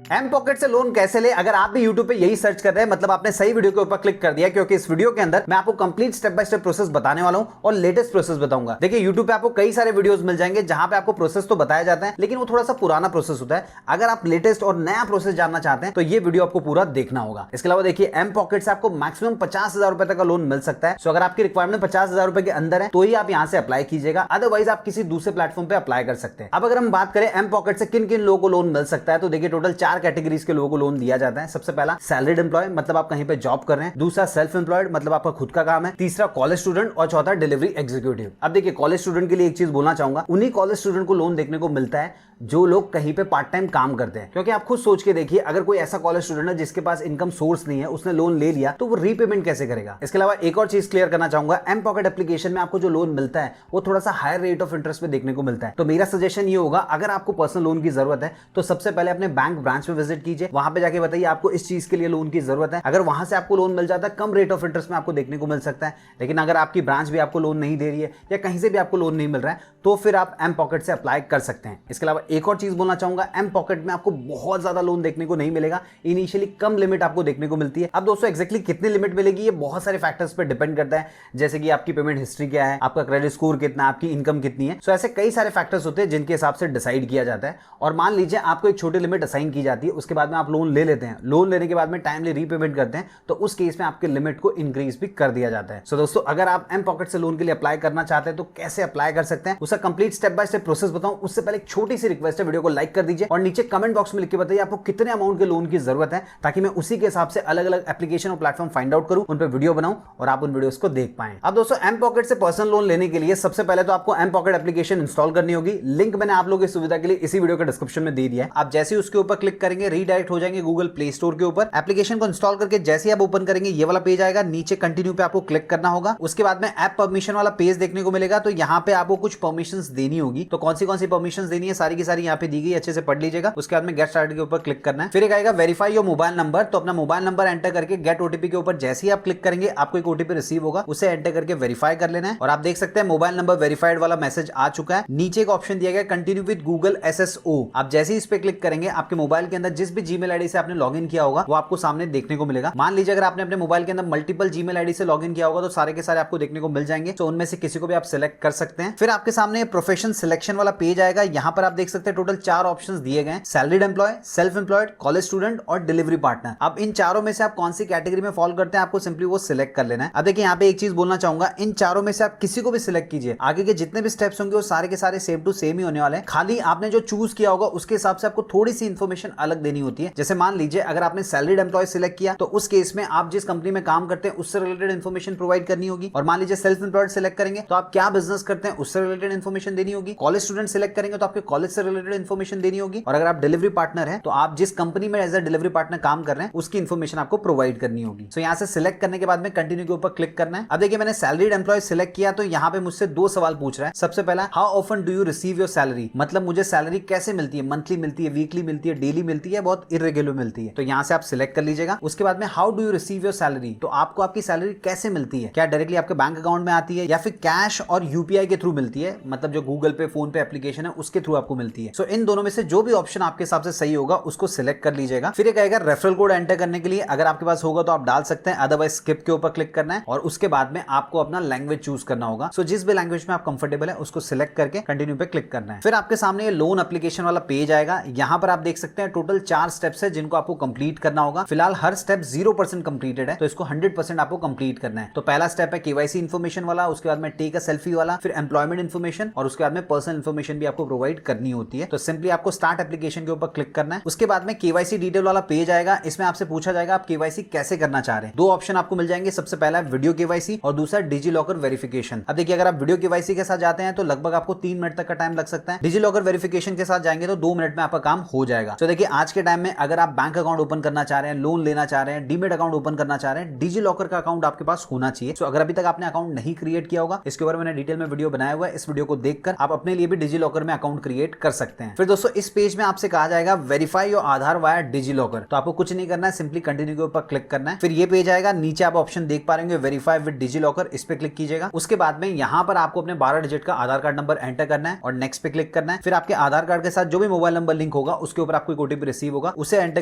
M pocket से loan कैसे ले, अगर आप भी यूट्यूब पे यही सर्च कर रहे हैं मतलब आपने सही वीडियो के ऊपर क्लिक कर दिया, क्योंकि इस वीडियो के अंदर मैं आपको complete step by step process बताने वाला हूं और लेटेस्ट प्रोसेस बताऊंगा। देखिए यूट्यूब पे आपको कई सारे वीडियोस मिल जाएंगे जहां पे आपको प्रोसेस तो बताया जाता है, लेकिन वो थोड़ा सा पुराना प्रोसेस होता है। अगर आप लेटेस्ट और नया प्रोसेस जानना चाहते हैं तो ये वीडियो आपको पूरा देखना होगा। इसके अलावा देखिए एम पॉकेट से आपको मैक्सिमम 50,000 रुपए तक का लोन मिल सकता है। सो अगर आपकी रिक्वायरमेंट 50,000 रुपए के अंदर है तो ही आप यहां से अप्लाई कीजिएगा, अदरवाइज आप किसी दूसरे प्लेटफॉर्म पे अप्लाई कर सकते हैं। अब अगर हम बात करें एम पॉकेट से किन किन लोगों को लोन मिल सकता है, तो देखिए टोटल 4 कैटेगरीज के लोगों को लोन दिया जाता है। सबसे पहला सैलरीड एम्प्लॉय, मतलब आप कहीं पे जॉब कर रहे हैं। दूसरा सेल्फ एम्प्लॉयड, मतलब आपका खुद का काम है। तीसरा कॉलेज स्टूडेंट और चौथा डिलीवरी एग्जीक्यूटिव। अब देखिए कॉलेज स्टूडेंट के लिए एक चीज बोलना चाहूंगा, उन्हीं कॉलेज स्टूडेंट को लोन देखने को मिलता है जो लोग कहीं पे पार्ट टाइम काम करते हैं। क्योंकि आप खुद सोच के देखिए, अगर कोई ऐसा कॉलेज स्टूडेंट है जिसके पास इनकम सोर्स नहीं है, उसने लोन ले लिया तो वो रीपेमेंट कैसे करेगा। इसके अलावा एक और चीज क्लियर करना चाहूंगा, एम पॉकेट एप्लीकेशन में आपको जो लोन मिलता है वो थोड़ा सा हायर रेट ऑफ इंटरेस्ट पे देखने को मिलता है। तो मेरा सजेशन ये होगा, अगर आपको पर्सनल लोन की जरूरत है तो सबसे पहले अपने बैंक ब्रांच में विजिट कीजिए, वहां पे जाके बताइए आपको इस चीज के लिए लोन की जरूरत है। अगर वहां से आपको लोन मिल जाता है कम रेट ऑफ इंटरेस्ट में आपको देखने को मिल सकता है, लेकिन अगर आपकी ब्रांच भी आपको लोन नहीं दे रही है या कहीं से भी आपको लोन नहीं मिल रहा है तो फिर आप एम पॉकेट से अप्लाई कर सकते हैं। इसके अलावा एक और चीज बोलना चाहूंगा, एम पॉकेट में आपको बहुत ज्यादा लोन देखने को नहीं मिलेगा, इनिशियली कम लिमिट आपको देखने को मिलती है। अब दोस्तों एग्जैक्टली कितनी लिमिट मिलेगी ये बहुत सारे फैक्टर्स पे डिपेंड करता है, जैसे कि आपकी पेमेंट हिस्ट्री क्या है, आपका क्रेडिट स्कोर कितना, आपकी इनकम कितनी है। सो ऐसे कई सारे फैक्टर्स होते हैं जिनके हिसाब से डिसाइड किया जाता है। और मान लीजिए आपको एक छोटी लिमिट असाइन की जाती है, उसके बाद में आप लोन ले लेते हैं, लोन लेने के बाद में टाइमली रीपेमेंट करते हैं तो उस केस में आपके लिमिट को इंक्रीज भी कर दिया जाता है। सो दोस्तों अगर आप एम पॉकेट से लोन के लिए अप्लाई करना चाहते हैं तो कैसे अप्लाई कर सकते हैं, उसका complete step by step process बताऊं उससे पहले एक छोटी सी रिक्वेस्ट है, वीडियो को लाइक कर दीजिए और नीचे कमेंट बॉक्स में लिख के बताइए आपको कितने अमाउंट के लोन की जरूरत है, ताकि मैं उसी के हिसाब से अलग अलग एप्लीकेशन और प्लेटफॉर्म फाइंड आउट करूं, उन पर वीडियो बनाऊं और आप उन वीडियोस को देख पाएं। अब दोस्तों एम पॉकेट से पर्सनल लोन लेने के लिए सबसे पहले तो आपको एम पॉकेट एप्लीकेशन इंस्टॉल करनी होगी। लिंक मैंने आप लोगों की सुविधा के लिए इसी वीडियो के डिस्क्रिप्शन में दे दिया है। आप जैसे ही उसके ऊपर क्लिक करेंगे रीडायरेक्ट हो जाएंगे गूगल प्ले स्टोर के ऊपर। एप्लीकेशन को इंस्टॉल करके जैसे ही आप ओपन करेंगे ये वाला पेज आएगा, नीचे कंटिन्यू पे आपको क्लिक करना होगा। उसके बाद में ऐप परमिशन वाला पेज देखने को मिलेगा, तो यहाँ पे आपको कुछ परमिशंस देनी होगी। तो कौन सी परमिशंस देनी है सारी की सारी यहाँ पे दी गई, अच्छे से पढ़ लीजिएगा। उसके बाद में गेट स्टार्टेड के ऊपर क्लिक करना है। फिर एक आएगा वेरीफाई योर मोबाइल नंबर, तो अपना मोबाइल नंबर एंटर करके गेट ओटीपी के ऊपर जैसे ही आप क्लिक करेंगे आपको एक ओटीपी रिसीव होगा, उसे एंटर करके वेरीफाई कर लेना है। और आप देख सकते हैं मोबाइल नंबर वेरीफाइड वाला मैसेज आ चुका है। नीचे एक ऑप्शन दिया गया कंटिन्यू विद गूगल SSO, आप जैसे ही इस पे क्लिक करेंगे आपके मोबाइल के अंदर जिस भी जीमेल आईडी से आपने लॉगिन किया होगा वो आपको सामने देखने को मिलेगा। मान लीजिए अगर आपने अपने मोबाइल के अंदर मल्टीपल जीमेल आईडी से लॉगिन किया होगा तो सारे के सारे आपको देखने को मिल जाएंगे, तो उनमें से किसी को भी आप सिलेक्ट कर सकते हैं। फिर आपके सामने प्रोफेशन सिलेक्शन वाला पेज आएगा, यहाँ पर आप देख सकते हैं टोटल 4 ऑप्शंस दिए गए हैं, salaried employ, self employed, college student और डिलीवरी पार्टनर। अब इन चारों में से आप कौन सी कैटेगरी में फॉलो करते हैं आपको सिंपली वो सिलेक्ट कर लेना है। अब देखिए यहाँ पे एक चीज बोलना चाहूंगा, इन चारों में से आप किसी को भी सिलेक्ट कीजिए, आगे के जितने भी स्टेप्स होंगे वो सारे के सारे सेम टू सेम ही होने वाले हैं। खाली आपने जो चूज किया होगा उसके हिसाब से आपको थोड़ी सी इंफॉर्मेशन अलग देनी होती है। जैसे मान लीजिए अगर आपने सैलरीड एम्प्लॉय सिलेक्ट किया तो उस केस में आप जिस कंपनी में काम करते हैं उससे रिलेटेड इन्फॉर्मेशन प्रोवाइड करनी होगी। और मान लीजिए सेल्फ एम्प्लॉयड सिलेक्ट करेंगे तो आप क्या बिजनेस करते हैं उससे रिलेटेड इन्फॉर्मेशन देनी होगी। कॉलेज स्टूडेंट सिलेक्ट करेंगे तो आपके कॉलेज से रिलेटेड इन्फॉर्मेशन देनी होगी। और अगर आप डिलीवरी पार्टनर है तो आप जिस कंपनी में एज अ डिलीवरी पार्टनर काम कर रहे हैं उसकी इन्फॉर्मेशन आपको प्रोवाइड करनी होगी। सो यहाँ से सिलेक्ट करने के बाद में कंटिन्यू के ऊपर क्लिक करना है। अब देखिए मैंने सैलरीड एम्प्लॉय सिलेक्ट किया तो यहाँ पे मुझसे 2 सवाल पूछ रहा है। सबसे पहला, how often do you receive your salary, मतलब मुझे सैलरी कैसे मिलती है, मंथली मिलती है, वीकली मिलती है, डेली मिलती है, बहुत इरेगुलर मिलती है। तो यहाँ से आप सिलेक्ट कर लीजिएगा। उसके बाद में how do you receive your salary, तो आपको आपकी सैलरी कैसे मिलती है, क्या डायरेक्टली आपके बैंक अकाउंट में आती है या फिर कैश और यूपीआई के थ्रू मिलती है, मतलब जो गूगल पे फोन पे एप्लीकेशन है उसके थ्रू आपको मिलती है। सो इन दोनों में से जो भी ऑप्शन आपके हिसाब से सही होगा उसको सिलेक्ट कर लीजिएगा। फिर एक आएगा रेफरल कोड एंटर करने के लिए, अगर आपके पास होगा तो आप डाल सकते हैं, अदरवाइज स्किप के ऊपर क्लिक करना है। और उसके बाद में आपको अपना लैंग्वेज चूज करना होगा। सो जिस भी लैंग्वेज में आप कंफर्टेबल है उसको सिलेक्ट करके कंटिन्यू पे क्लिक करना है। फिर आपके सामने ये लोन एप्लीकेशन वाला पेज आएगा। यहाँ पर आप देख सकते हैं टोटल 4 स्टेप्स है जिनको आपको कंप्लीट करना होगा। फिलहाल हर स्टेप 0% कंप्लीटेड है तो इसको 100% आपको कंप्लीट करना है। तो पहला स्टेप है केवाईसी इन्फॉर्मेशन वाला, उसके बाद में टेक अ सेल्फी वाला, फिर एम्प्लॉयमेंट इन्फॉर्मेशन और उसके बाद में पर्सनल इन्फॉर्मेशन भी आपको प्रोवाइड करनी होती है। तो सिंपली आपको स्टार्ट एप्लीकेशन के ऊपर क्लिक करना है। उसके बाद में केवाईसी डिटेल वाला पेज आएगा। इसमें आपसे पूछा जाएगा आप केवाईसी कैसे करना चाह रहे हैं। 2 ऑप्शन आपको मिल जाएंगे, सबसे पहला है वीडियो केवाईसी और दूसरा डिजी लॉकर वेरिफिकेशन। अब देखिए अगर आप वीडियो केवाईसी के साथ जाते हैं तो लगभग आपको 3 मिनट तक का टाइम लग सकता है। डिजी लॉकर वेरिफिकेशन के साथ जाएंगे तो 2 मिनट में आपका काम हो जाएगा। तो देखिए आज के टाइम में अगर आप बैंक अकाउंट ओपन करना चाह रहे हैं, लोन लेना चाह रहे हैं, डीमेट अकाउंट ओपन करना चाह रहे हैं, डिजी लॉकर का अकाउंट आपके पास होना चाहिए। तो अगर अभी तक आपने अकाउंट नहीं क्रिएट किया होगा, इसके ऊपर मैंने डिटेल में वीडियो बनाया हुआ है, इस वीडियो को देखकर आप अपने लिए भी डिजी लॉकर में अकाउंट क्रिएट कर सकते हैं। फिर दोस्तों इस पेज में आपसे कहा जाएगा verify your Aadhaar via DigiLocker, तो आपको कुछ नहीं करना है, सिंपली कंटिन्यू के ऊपर क्लिक करना है। फिर ये पेज आएगा, नीचे आप ऑप्शन देख पा रहे हैं वेरीफाई विद डिजी लॉकर, इस पे क्लिक कीजिएगा। उसके बाद में यहाँ पर आपको अपने 12 डिजिट का आधार कार्ड नंबर एंटर करना है और नेक्स्ट पे क्लिक करना है। फिर आपके आधार कार्ड के साथ जो भी मोबाइल नंबर लिंक होगा उसके ऊपर आपको एक ओटीपी ओटीपी रिसीव होगा उसे एंटर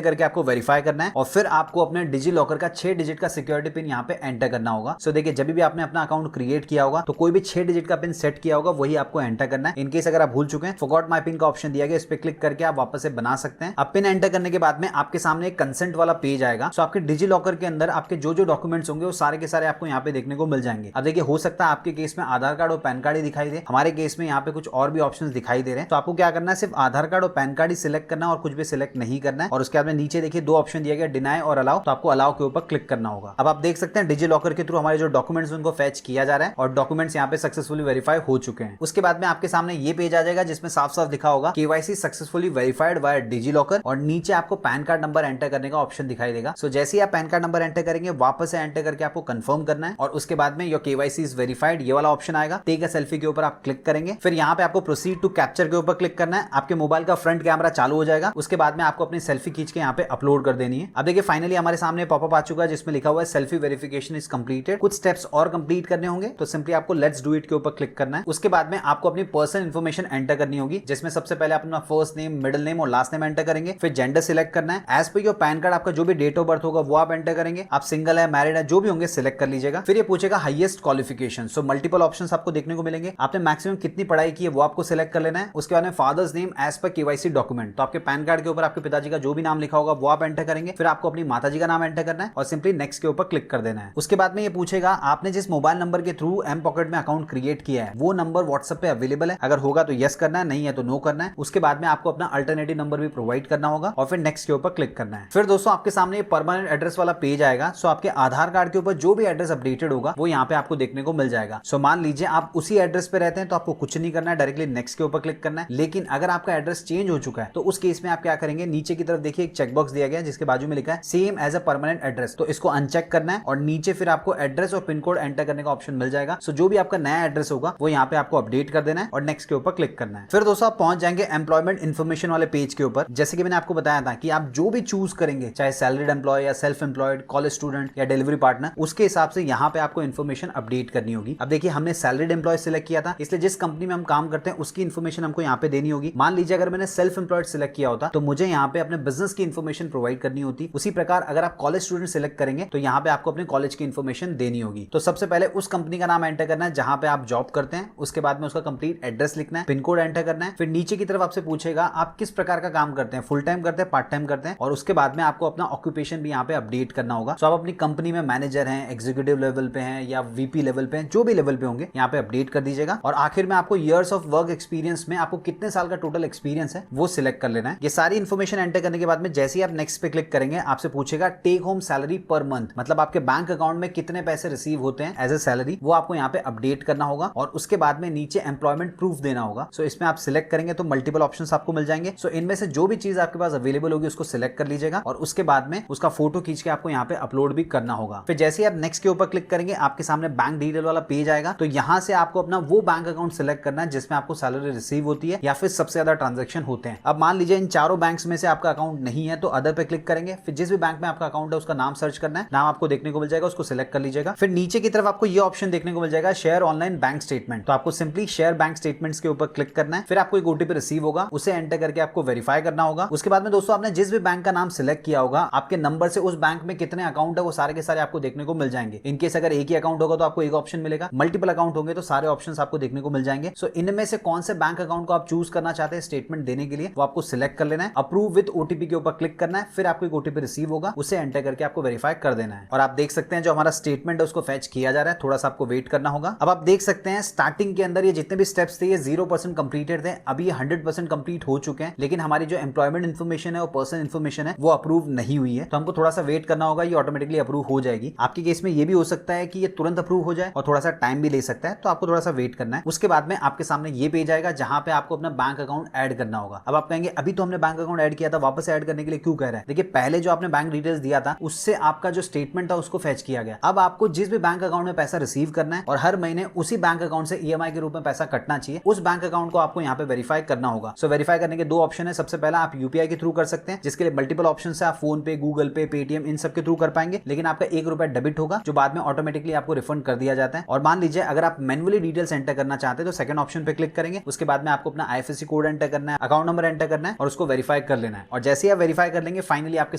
करके आपको वेरीफाई करना है और फिर आपको अपने डिजी लॉकर का 6 डिजिट का सिक्योरिटी पिन यहाँ पे एंटर करना होगा। सो देखिए जब भी आपने अपना अकाउंट क्रिएट किया होगा तो कोई भी 6 डिजिट का पिन सेट किया होगा वही आपको एंटर करना है। इनकेस अगर आप भूल चुके हैं फॉरगॉट माय पिन का ऑप्शन दिया गया, इस पे क्लिक करके आप वापस से बना सकते हैं। अब पिन एंटर करने के बाद में आपके सामने एक कंसेंट वाला पेज आएगा। सो आपके डिजी लॉकर के अंदर आपके जो जो डॉक्यूमेंट्स होंगे वो सारे के सारे आपको यहाँ पे देखने को मिल जाएंगे। अब देखिए हो सकता है आपके केस में आधार कार्ड और पैन कार्ड ही दिखाई दे, हमारे केस में यहाँ पे कुछ और भी ऑप्शंस दिखाई दे रहे हैं। तो आपको क्या करना है, सिर्फ आधार कार्ड और पैन कार्ड ही सिलेक्ट करना है और कुछ भी सिलेक्ट नहीं करना है। और उसके बाद में नीचे देखिए दो ऑप्शन दिया गया, डिनाई और अलाउ, तो आपको अलाउ के ऊपर क्लिक करना होगा। अब आप देख सकते हैं डिजी लॉकर के थ्रू हमारे जो डॉक्यूमेंट्स उनको फैच किया जा रहा है और डॉक्यूमेंट्स यहाँ पे सक्सेसफुली वेरीफाई हो चुके हैं। उसके बाद में आपके सामने ये पेज आ जाएगा जिसमें साफ साफ लिखा होगा KYC successfully verified via digi locker और नीचे आपको पैन कार्ड नंबर एंटर करने का ऑप्शन दिखाई देगा। सो जैसे ही आप पैन कार्ड नंबर एंटर करेंगे वापस से एंटर करके आपको कंफर्म करना है और उसके बाद में योर केवाईसी इज वेरीफाइड ये वाला ऑप्शन आएगा। टेक अ सेल्फी के ऊपर आप क्लिक करेंगे, फिर यहाँ पे आपको प्रोसीड टू कैप्चर के ऊपर क्लिक करना है। आपके मोबाइल का फ्रंट कैमरा चालू हो जाएगा, उसके बाद में आपको अपनी सेल्फी खींच के यहाँ पे अपलोड कर देनी है। अब देखिए फाइनली हमारे सामने पॉपअप आ चुका है जिसमें लिखा हुआ है सेल्फी वेरिफिकेशन इज कंप्लीटेड। कुछ स्टेप्स और कंप्लीट करने होंगे तो सिंपली आपको लेट्स डू इट के ऊपर क्लिक करना है। उसके बाद में आपको अपनी पर्सनल इन्फॉर्मेशन एंटर करनी होगी जिसमें सबसे पहले आप अपना फर्स्ट नेम, मिडिल नेम और लास्ट नेम एंटर करेंगे। फिर जेंडर सिलेक्ट करना है, as per your pan card आपका जो भी डेट ऑफ बर्थ होगा वो आप एंटर करेंगे। आप सिंगल है, मैरिड है, जो भी होंगे सिलेक्ट कर लीजिएगा। फिर ये पूछेगा highest qualification, so multiple options आपको देखने को मिलेंगे। आपने मैक्सिमम कितनी पढ़ाई की है वो आपको सिलेक्ट कर लेना है। उसके बाद में फादर्स नेम एज पर केवाईसी डॉक्यूमेंट, तो आपके पैन कार्ड के ऊपर आपके पिताजी का जो भी नाम लिखा होगा वो आप एंटर करेंगे। फिर आपको अपनी माताजी का नाम एंटर करना है और सिंपली नेक्स्ट के ऊपर क्लिक कर देना है। उसके बाद में ये पूछेगा आपने जिस मोबाइल नंबर के थ्रू एम पॉकेट में अकाउंट क्रिएट किया है वो नंबर व्हाट्सएप पे अवेलेबल है, अगर होगा तो यस करना है, नहीं है तो नो करना है। उसके बाद में आपको अपना अल्टरनेटिव नंबर भी प्रोवाइड करना होगा और फिर नेक्स्ट के ऊपर क्लिक करना है। फिर दोस्तों आपके सामने परमानेंट एड्रेस वाला पेज आएगा। सो आपके आधार कार्ड के ऊपर जो भी एड्रेस अपडेटेड होगा वो यहाँ पे आपको देखने को मिल जाएगा। सो मान लीजिए आप उसी एड्रेस पे रहते हैं तो आपको कुछ नहीं करना है, डायरेक्टली नेक्स्ट के ऊपर क्लिक करना है। लेकिन अगर आपका एड्रेस चेंज हो चुका है तो उस केस में आप क्या करेंगे, नीचे की तरफ देखिए एक चेकबॉक्स दिया गया है जिसके बाजू में लिखा है same as a permanent address, तो इसको अनचेक करना है और नीचे फिर आपको एड्रेस और पिन कोड एंटर करने का ऑप्शन मिल जाएगा। सो जो भी आपका नया एड्रेस होगा वो यहाँ पे आपको अपडेट कर देना है और नेक्स्ट के ऊपर क्लिक करना है। फिर दोस्तों आप पहुंच जाएंगे एम्प्लॉयमेंट इन्फॉर्मेशन वाले पेज के ऊपर। जैसे कि मैंने आपको बताया था कि आप जो भी चूज करेंगे, चाहे सैलरीड एम्प्लॉय या सेल्फ एम्प्लॉयड, कॉलेज स्टूडेंट या डिलीवरी पार्टनर, उसके हिसाब से यहाँ पे आपको इन्फॉर्मेशन अपडेट करनी होगी। अब देखिए हमने सैलरीड एम्प्लॉय सिलेक्ट किया था, इसलिए जिस कंपनी में हम काम करते हैं उसकी इन्फॉर्मेशन हमको यहाँ पे देनी होगी। मान लीजिए अगर मैंने सेल्फ एम्प्लॉयड सिलेक्ट किया होता तो मुझे यहाँ पे अपने बिजनेस की इन्फॉर्मेशन प्रोवाइड करनी होती। उसी प्रकार अगर आप कॉलेज स्टूडेंट सिलेक्ट करेंगे तो यहाँ पे आपको अपने कॉलेज की इन्फॉर्मेशन देनी होगी। तो सबसे पहले उस कंपनी का नाम एंटर करना है जहां पे आप जॉब करते हैं। उसके बाद में उसका कंप्लीट एड्रेस लिखना है, पिन कोड एंटर करना है। फिर नीचे की तरफ आपसे पूछेगा आप किस प्रकार का काम करते हैं, फुल टाइम करते हैं, पार्ट टाइम करते हैं, और उसके बाद में आपको अपना ऑक्यूपेशन भी यहाँ पे अपडेट करना होगा। तो आप अपनी कंपनी में मैनेजर हैं, एग्जीक्यूटिव लेवल पे हैं या वीपी लेवल पे हैं, जो भी लेवल पे होंगे यहाँ पे अपडेट कर दीजिएगा। और आखिर में आपको ईयर्स ऑफ वर्क एक्सपीरियंस में आपको कितने साल का टोटल एक्सपीरियंस है वो सिलेक्ट कर लेना है। ये सारी इन्फॉर्मेशन एंटर करने के बाद में जैसे ही आप नेक्स्ट पे क्लिक करेंगे आपसे पूछेगा take home salary per month, मतलब आपके बैंक अकाउंट में कितने पैसे रिसीव होते हैं एज ए सैलरी, वो आपको यहाँ पे अपडेट करना होगा। और उसके बाद में नीचे एम्प्लॉयमेंट प्रूफ देना होगा। सो इसमें आप सिलेक्ट करेंगे तो मल्टीपल ऑप्शंस आपको मिल जाएंगे। सो इनमें से जो भी चीज आपके पास अवेलेबल होगी उसको सिलेक्ट कर लीजिएगा और उसके बाद में उसका फोटो खींच के आपको यहाँ पे अपलोड भी करना होगा। फिर जैसे ही आप नेक्स्ट के ऊपर क्लिक करेंगे आपके सामने बैंक डिटेल वाला पेज आएगा। तो यहाँ से आपको अपना वो बैंक अकाउंट सिलेक्ट करना है जिसमें आपको सैलरी रिसीव होती है या फिर सबसे ज्यादा ट्रांजेक्शन होते हैं। अब मान लीजिए इन चारों बैंक्स में से आपका अकाउंट नहीं है तो अदर पे क्लिक करेंगे। फिर जिस भी बैंक में आपका अकाउंट है उसका नाम सर्च करना है, नाम आपको देखने को मिल जाएगा, उसको सिलेक्ट कर लीजिएगा। फिर नीचे की तरफ आपको ये ऑप्शन देखने को मिल जाएगा शेयर ऑनलाइन बैंक स्टेटमेंट, तो आपको सिंपली शेयर बैंक स्टेटमेंट्स के ऊपर क्लिक करना है। फिर आपको एक ओटीपी रिसीव होगा, उसे एंटर करके आपको वेरीफाई करना होगा। उसके बाद में दोस्तों आपने जिस भी बैंक का नाम सिलेक्ट किया होगा आपके नंबर से उस बैंक में कितने अकाउंट है वो सारे के सारे आपको देखने को मिल जाएंगे। इनकेस अगर एक ही अकाउंट होगा तो आपको एक ऑप्शन मिलेगा, मल्टीपल अकाउंट होंगे तो सारे ऑप्शंस आपको देखने को मिल जाएंगे। सो इनमें से कौन से बैंक अकाउंट को आप चूज करना चाहते हैं स्टेटमेंट देने के लिए वो आपको सिलेक्ट कर लेना है। अप्रूव विद ओटीपी के ऊपर क्लिक करना है। फिर आपको एक ओटीपी रिसीव होगा, उसे एंटर करके आपको वेरीफाई कर देना है। और आप देख सकते हैं जो हमारा स्टेटमेंट है उसको फैच किया जा रहा है, थोड़ा सा आपको वेट करना होगा। अब आप देख सकते हैं स्टार्टिंग के अंदर ये जितने भी स्टेप्स थे ये 0% कंप्लीटेड थे, अभी ये 100% कंप्लीट हो चुके हैं। लेकिन हमारी जो एम्प्लॉयमेंट इन्फॉर्मेशन है और पर्सनल इन्फॉर्मेशन है वो अप्रूव नहीं हुई है, तो हमको थोड़ा सा वेट करना होगा, ये ऑटोमेटिकली अप्रूव हो जाएगी। आपके केस में ये भी हो सकता है कि ये तुरंत अप्रूव हो जाए और थोड़ा सा टाइम भी ले सकता है, तो आपको थोड़ा सा वेट करना है। उसके बाद में आपके सामने ये पेज आएगा जहां पे आपको अपना बैंक अकाउंट ऐड करना होगा। अब आप कहेंगे अभी तो हमने बैंक अकाउंट ऐड किया था, वापस ऐड करने के लिए क्यों कह रहा है? देखिए पहले जो आपने बैंक डिटेल्स दिया था उससे आपका जो स्टेटमेंट था उसको फैच किया गया। अब आपको जिस भी बैंक अकाउंट में पैसा रिसीव करना है और हर महीने उसी बैंक अकाउंट से ईएमआई के रूप में पैसा कटना चाहिए, उस बैंक अकाउंट को आपको यहाँ पे वेरीफाई करना होगा। सो वेरीफाई करने के दो ऑप्शन है। सबसे पहला आप यूपीआई के थ्रू कर सकते हैं जिसके लिए मल्टीपल ऑप्शन है, आप फोन पे, गूगल पे, पेटीएम इन सब के थ्रू कर पाएंगे, लेकिन आपका ₹1 डेबिट होगा जो बाद में ऑटोमेटिकली आपको रिफंड कर दिया जाता है। और मान लीजिए अगर आप मैन्युअली डिटेल्स एंटर करना चाहते हैं तो सेकंड ऑप्शन पे क्लिक करेंगे। उसके बाद में आपको अपना आईएफएससी कोड एंटर करना है, अकाउंट नंबर एंटर करना है और उसको वेरीफाई कर लेना है। और जैसे ही आप वेरीफाई कर लेंगे फाइनली आपके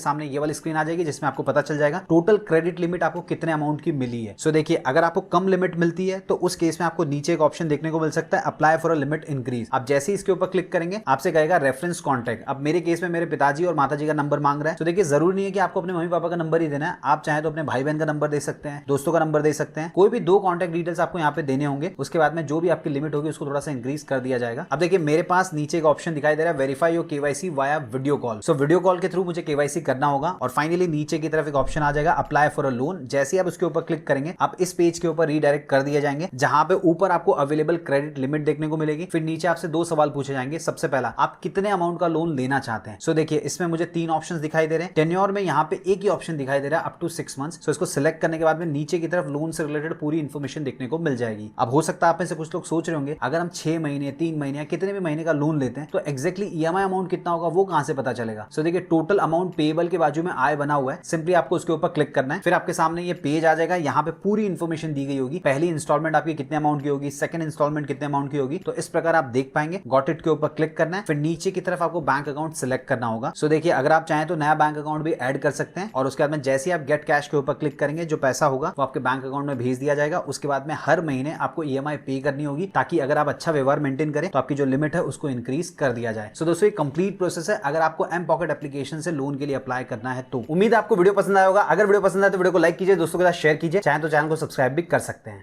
सामने ये वाली स्क्रीन आ जाएगी जिसमें आपको पता चल जाएगा टोटल क्रेडिट लिमिट आपको कितने अमाउंट की मिली है। सो देखिए अगर आपको कम लिमिट मिलती है तो उस केस में आपको नीचे एक ऑप्शन देखने को मिल सकता है apply for a limit increase. आप जैसे ही इसके ऊपर क्लिक करेंगे आपसे कहेगा रेफरेंस कॉन्टैक्ट। अब मेरे केस में मेरे पिताजी और माताजी का नंबर मांग रहा है। तो देखिए जरूरी नहीं है कि आपको अपने मम्मी पापा का नंबर ही देना है, आप चाहे तो अपने भाई बहन का नंबर दे सकते हैं, दोस्तों का नंबर दे सकते हैं, कोई भी 2 कॉन्टैक्ट डिटेल्स आपको यहाँ पे देने होंगे। उसके बाद में जो भी आपकी लिमिट होगी उसको थोड़ा सा इंक्रीज कर दिया जाएगा। अब देखिए मेरे पास नीचे एक ऑप्शन दिखाई दे रहा है verify your KYC via video call. So video call के थ्रू मुझे केवाईसी करना होगा और फाइनली नीचे की तरफ एक ऑप्शन आ जाएगा अप्लाई फॉर अ लोन। जैसे ही आप उसके ऊपर क्लिक करेंगे आप इस पेज के ऊपर रीडायरेक्ट कर दिए जाएंगे जहां पे ऊपर आपको अवेलेबल क्रेडिट लिमिट देखने को मिलेगी। फिर नीचे आपसे 2 सवाल पूछे जाएंगे। सबसे पहला आप कितने अमाउंट का लोन लेना चाहते हैं। सो देखिए इसमें मुझे 3 ऑप्शंस दिखाई दे रहे हैं। टेन्योर में यहाँ पे एक ही ऑप्शन दिखाई दे रहा है अप टू 6 मंथ्स। सो इसको सिलेक्ट करने के बाद में नीचे की तरफ लोन से रिलेटेड पूरी इन्फॉर्मेशन देखने को मिल जाएगी। अब हो सकता है आप में से कुछ लोग सोच रहे होंगे अगर हम 6 महीने 3 महीने या कितने भी महीने का लोन लेते हैं तो एक्जैक्टली ईएमआई अमाउंट कितना होगा वो कहां से पता चलेगा। सो देखिए टोटल अमाउंट पेएबल के बाजू में आय बना हुआ है। सिंपली आपको उसके ऊपर क्लिक करना है। फिर आपके सामने ये पेज आ जाएगा। यहाँ पे पूरी इन्फॉर्मेशन दी गई होगी। पहली इंस्टॉलमेंट आपकी कितने अमाउंट की होगी, सेकंड इंस्टॉलमेंट कितने अमाउंट की होगी, तो इस प्रकार आप देख पाएंगे। गॉट इट के ऊपर क्लिक करना है। फिर नीचे की तरफ आपको बैंक अकाउंट सिलेक्ट करना होगा। सो देखिए अगर आप चाहें तो नया बैंक अकाउंट भी ऐड कर सकते हैं और उसके बाद में जैसे ही आप गेट कैश के ऊपर क्लिक करेंगे जो पैसा होगा वो आपके बैंक अकाउंट में भेज दिया जाएगा। उसके बाद में हर महीने आपको ईएमआई पे करनी होगी ताकि अगर आप अच्छा व्यवहार मेंटेन करें तो आपकी जो लिमिट है उसको इंक्रीज कर दिया जाए। सो दोस्तों ये कंप्लीट प्रोसेस है अगर आपको एम पॉकेट एप्लीकेशन से लोन के लिए अप्लाई करना है तो। उम्मीद है आपको वीडियो पसंद आया होगा। अगर वीडियो पसंद आए तो वीडियो को लाइक कीजिए, दोस्तों के साथ शेयर कीजिए, चाहे तो चैनल को सब्सक्राइब भी कर सकते हैं।